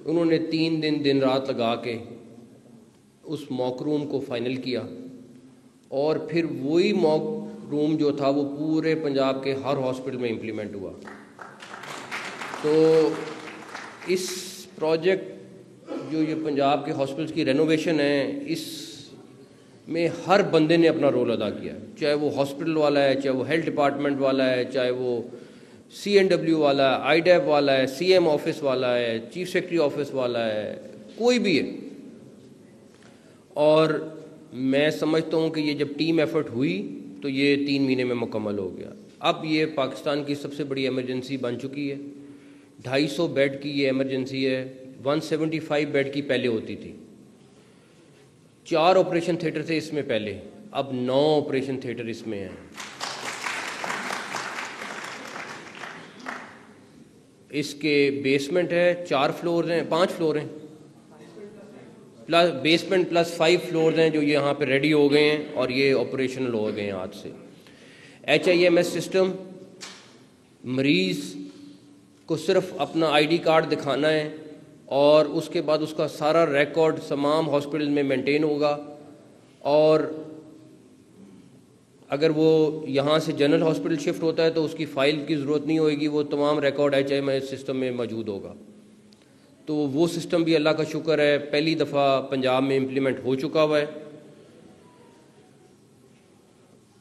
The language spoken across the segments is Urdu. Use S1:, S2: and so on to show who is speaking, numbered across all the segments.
S1: انہوں نے 3 دن دن رات لگا کے اس موک روم کو فائنل کیا، اور پھر وہی موک روم جو تھا وہ پورے پنجاب کے ہر ہاسپٹل میں امپلیمنٹ ہوا۔ تو اس پروجیکٹ جو یہ پنجاب کے ہاسپٹلس کی رینوویشن ہے، اس میں ہر بندے نے اپنا رول ادا کیا، چاہے وہ ہاسپٹل والا ہے، چاہے وہ ہیلتھ ڈپارٹمنٹ والا ہے، چاہے وہ CNW والا ہے، IDEP والا ہے، CM آفس والا ہے، چیف سیکرٹری آفس والا ہے، کوئی بھی ہے۔ اور میں سمجھتا ہوں کہ یہ جب ٹیم ایفرٹ ہوئی تو یہ 3 مہینے میں مکمل ہو گیا۔ اب یہ پاکستان کی سب سے بڑی ایمرجنسی بن چکی ہے۔ 250 بیڈ کی یہ ایمرجنسی ہے۔ 175 بیڈ کی پہلے ہوتی تھی۔ 4 آپریشن تھیٹر تھے اس میں پہلے، اب 9 آپریشن تھیٹر اس میں ہیں۔ اس کے بیسمنٹ ہے، 4 فلور ہیں، 5 فلور ہیں، پلس بیسمنٹ پلس 5 فلورز ہیں جو یہاں پہ ریڈی ہو گئے ہیں اور یہ آپریشنل ہو گئے ہیں آج سے۔ HIMS سسٹم، مریض کو صرف اپنا ID کارڈ دکھانا ہے اور اس کے بعد اس کا سارا ریکارڈ تمام ہاسپٹل میں مینٹین ہوگا، اور اگر وہ یہاں سے جنرل ہاسپٹل شفٹ ہوتا ہے تو اس کی فائل کی ضرورت نہیں ہوئے گی، وہ تمام ریکارڈ HIMS سسٹم میں موجود ہوگا۔ تو وہ سسٹم بھی اللہ کا شکر ہے پہلی دفعہ پنجاب میں امپلیمنٹ ہو چکا ہوا ہے۔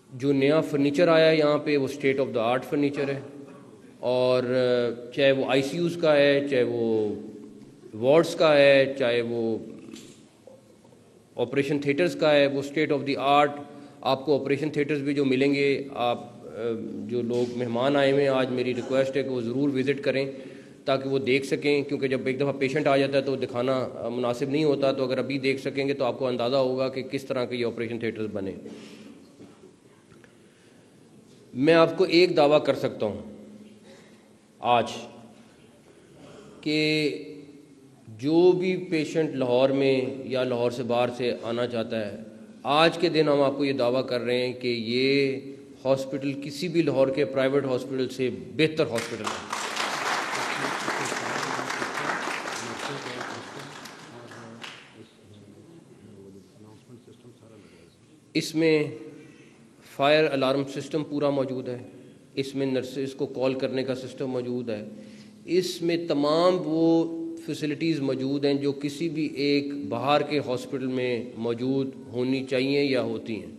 S1: جو نیا فرنیچر آیا ہے یہاں پہ وہ state of the art furniture ہے، اور چاہے وہ ICUs کا ہے، چاہے وہ وارڈز کا ہے، چاہے وہ آپریشن تھیٹرز کا ہے، وہ اسٹیٹ آف دی آرٹ۔ آپ کو آپریشن تھیٹرز بھی جو ملیں گے، آپ جو لوگ مہمان آئے ہوئے ہیں آج، میری ریکویسٹ ہے کہ وہ ضرور وزٹ کریں تاکہ وہ دیکھ سکیں، کیونکہ جب ایک دفعہ پیشنٹ آ جاتا ہے تو دکھانا مناسب نہیں ہوتا، تو اگر ابھی دیکھ سکیں گے تو آپ کو اندازہ ہوگا کہ کس طرح کے یہ آپریشن تھیٹرز بنے۔ میں آپ کو ایک دعویٰ کر سکتا ہوں آج کہ جو بھی پیشنٹ لاہور میں یا لاہور سے باہر سے آنا چاہتا ہے، آج کے دن ہم آپ کو یہ دعویٰ کر رہے ہیں کہ یہ ہاسپٹل کسی بھی لاہور کے پرائیویٹ ہاسپٹل سے بہتر ہاسپٹل ہے۔ اس میں فائر الارم سسٹم پورا موجود ہے، اس میں نرسز کو کال کرنے کا سسٹم موجود ہے، اس میں تمام وہ فیسلٹیز موجود ہیں جو کسی بھی ایک باہر کے ہاسپٹل میں موجود ہونی چاہیے یا ہوتی ہیں۔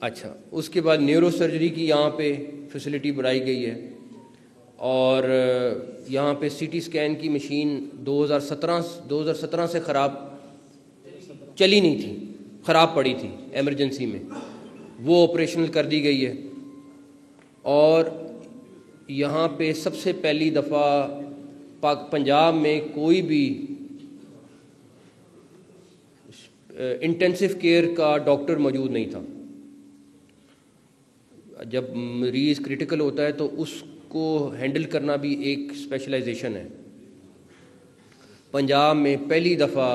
S1: اچھا، اس کے بعد نیورو سرجری کی یہاں پہ فیسلٹی بڑھائی گئی ہے، اور یہاں پہ CT اسکین کی مشین 2017 سے خراب چلی نہیں تھی، خراب پڑی تھی ایمرجنسی میں، وہ آپریشنل کر دی گئی ہے۔ اور یہاں پہ سب سے پہلی دفعہ پنجاب میں کوئی بھی انٹینسو کیئر کا ڈاکٹر موجود نہیں تھا۔ جب مریض کریٹیکل ہوتا ہے تو اس کو ہینڈل کرنا بھی ایک اسپیشلائزیشن ہے۔ پنجاب میں پہلی دفعہ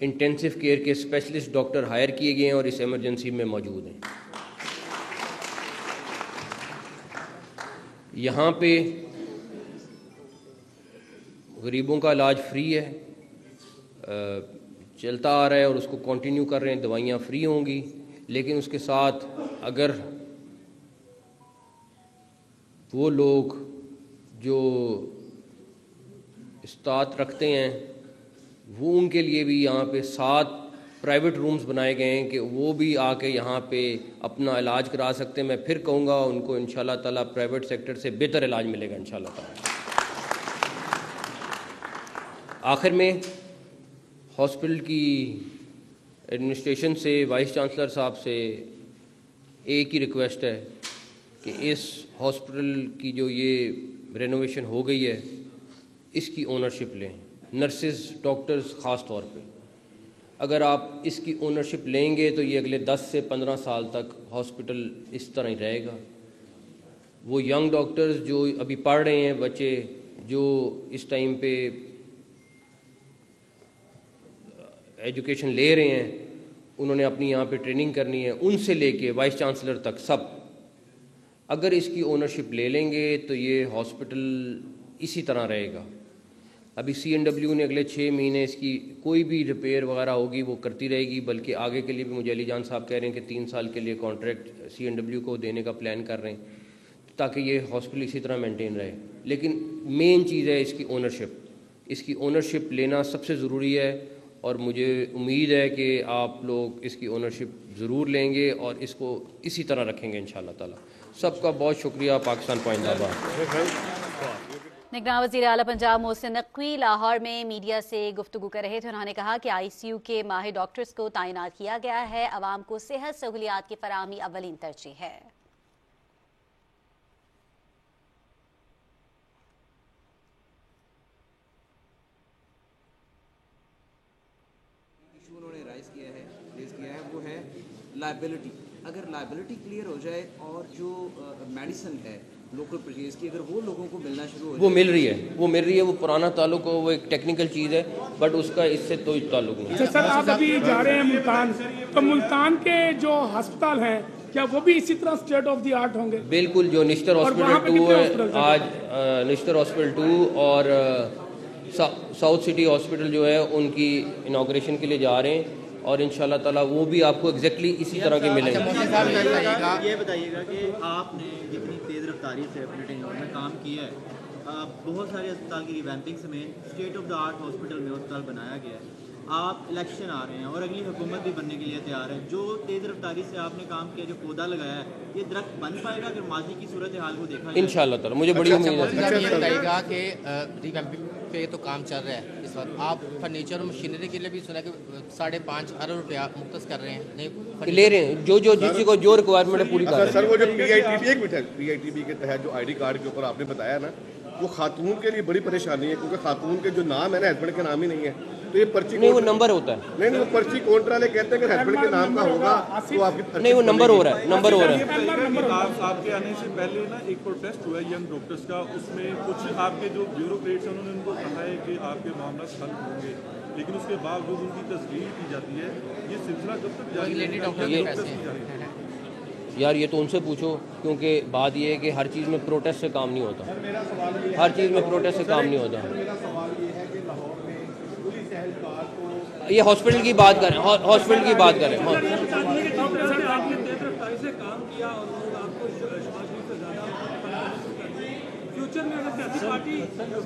S1: انٹینسو کیئر کے اسپیشلسٹ ڈاکٹر ہائر کیے گئے ہیں اور اس ایمرجنسی میں موجود ہیں۔ یہاں پہ غریبوں کا علاج فری ہے، چلتا آ رہا ہے اور اس کو کنٹینیو کر رہے ہیں، دوائیاں فری ہوں گی، لیکن اس کے ساتھ اگر وہ لوگ جو استطاعت رکھتے ہیں وہ ان کے لیے بھی یہاں پہ 7 پرائیویٹ رومز بنائے گئے ہیں کہ وہ بھی آ کے یہاں پہ اپنا علاج کرا سکتے ہیں۔ میں پھر کہوں گا ان کو انشاءاللہ تعالیٰ پرائیویٹ سیکٹر سے بہتر علاج ملے گا انشاءاللہ تعالیٰ۔ آخر میں ہاسپٹل کی ایڈمنسٹریشن سے، وائس چانسلر صاحب سے ایک ہی ریکویسٹ ہے کہ اس ہاسپٹل کی جو یہ رینوویشن ہو گئی ہے اس کی اونرشپ لیں، نرسز، ڈاکٹرز خاص طور پہ۔ اگر آپ اس کی اونرشپ لیں گے تو یہ اگلے 10 سے 15 سال تک ہاسپٹل اس طرح ہی رہے گا۔ وہ ینگ ڈاکٹرز جو ابھی پڑھ رہے ہیں، بچے جو اس ٹائم پہ ایجوکیشن لے رہے ہیں، انہوں نے اپنی یہاں پہ ٹریننگ کرنی ہے، ان سے لے کے وائس چانسلر تک سب اگر اس کی اونرشپ لے لیں گے تو یہ ہاسپٹل اسی طرح رہے گا. ابھی CNW نے اگلے 6 مہینے اس کی کوئی بھی ریپیئر وغیرہ ہوگی وہ کرتی رہے گی, بلکہ آگے کے لیے بھی مجھے علی جان صاحب کہہ رہے ہیں کہ 3 سال کے لیے کانٹریکٹ CNW کو دینے کا پلان کر رہے ہیں تاکہ یہ ہاسپٹل اسی طرح مینٹین رہے. لیکن مین چیز ہے اس کی اونرشپ. اس کی اونرشپ لینا سب سے ضروری ہے, اور مجھے امید ہے کہ آپ لوگ اس کی اونرشپ ضرور لیں گے اور اس کو اسی طرح رکھیں گے انشاءاللہ تعالی. سب کا بہت شکریہ. پاکستان پوائنٹ آباد.
S2: نگراں وزیر اعلیٰ پنجاب محسن نقوی لاہور میں میڈیا سے گفتگو کر رہے تھے. انہوں نے کہا کہ ICU کے ماہر ڈاکٹرز کو تعینات کیا گیا ہے. عوام کو صحت سہولیات کی فراہمی اولین ترجیح ہے.
S3: انہوں نے ریز کیا ہے وہ ہے لائبلٹی. اگر لائبلٹی کلیئر ہو جائے اور جو میڈیسن ہے لوکل پرچیز کی, اگر وہ لوگوں کو ملنا شروع ہو جائے,
S1: وہ مل رہی ہے. وہ پرانا تعلق ہو, وہ ایک ٹیکنیکل چیز ہے, بٹ اس کا اس سے کوئی تعلق نہیں.
S4: سر آپ ابھی جا رہے ہیں ملتان, تو ملتان کے جو ہسپتال ہیں کیا وہ بھی اسی طرح اسٹیٹ آف دی آرٹ ہوں گے؟
S1: بالکل. جو نشتر ہاسپٹل 2 ہے آج, نشتر ہاسپٹل 2 اور ساؤتھ سٹی ہاسپٹل جو ہے ان کی انوگریشن کے لیے جا رہے ہیں, اور انشاءاللہ تعالیٰ وہ بھی آپ کو ایگزیکٹلی اسی طرح کے ملیں گے.
S5: یہ بتائیے گا کہ آپ نے جتنی تیز رفتاری سے اپنے ٹینیور میں کام کیا ہے, بہت سارے اسپتال کی ریویمپنگ سمیت state of the art hospital میں اسپتال بنایا گیا ہے. آپ الیکشن آ رہے ہیں اور اگلی حکومت بھی بننے کے لیے تیار ہے. جو تیز رفتاری سے آپ نے کام کیا, جو پودا لگایا ہے, یہ درخت بن پائے گا اگر ماضی کی صورتحال کو دیکھا جائے؟
S1: انشاءاللہ تعالیٰ مجھے بڑی امید ہے.
S6: یہ بتائیے گا کہ ریویمپنگ پہ تو کام چل رہا ہے اس وقت, آپ فرنیچر اور مشینری کے لیے بھی سنا کہ 5.5 ارب روپیہ مختص کر رہے ہیں,
S1: لے رہے ہیں جو جس کو جو ریکوائرمنٹ ہے پوری کر رہے ہیں.
S7: سر وہ جو PITB کے تحت جو ID کارڈ کے اوپر آپ نے بتایا نا, وہ خاتون کے لیے بڑی پریشانی ہے, کیونکہ خاتون کے جو نام ہے نا ہسبینڈ کے نام ہی نہیں ہے, تو یہ پرچی
S1: نہیں, وہ نمبر ہوتا ہے.
S7: نہیں وہ پرچی کاؤنٹر والے کہتے ہیں کہ ہسبینڈ کے نام کا ہوگا تو آپ کی
S1: نہیں, وہ نمبر ہو رہا ہے.
S8: آپ کے آنے سے پہلے نا ایک پروٹیسٹ ہوا ہے ینگ ڈاکٹرز کا, اس میں کچھ آپ کے جو بیوروکریٹس ہیں انہوں نے ان کو کہا ہے کہ آپ کے معاملات حل ہوں گے, لیکن اس کے باوجود ان کی تصدیق کی جاتی ہے. یہ سلسلہ کب تک جاری ہے؟
S1: یار یہ تو ان سے پوچھو, کیونکہ بات یہ ہے کہ ہر چیز میں پروٹیسٹ سے کام نہیں ہوتا. ہر چیز میں پروٹیسٹ سے کام نہیں ہوتا. یہ ہاسپٹل کی بات کریں, ہاسپٹل کی بات کریں.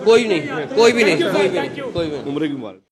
S1: کوئی نہیں, کوئی بھی نہیں.
S7: عمر کی مبارک.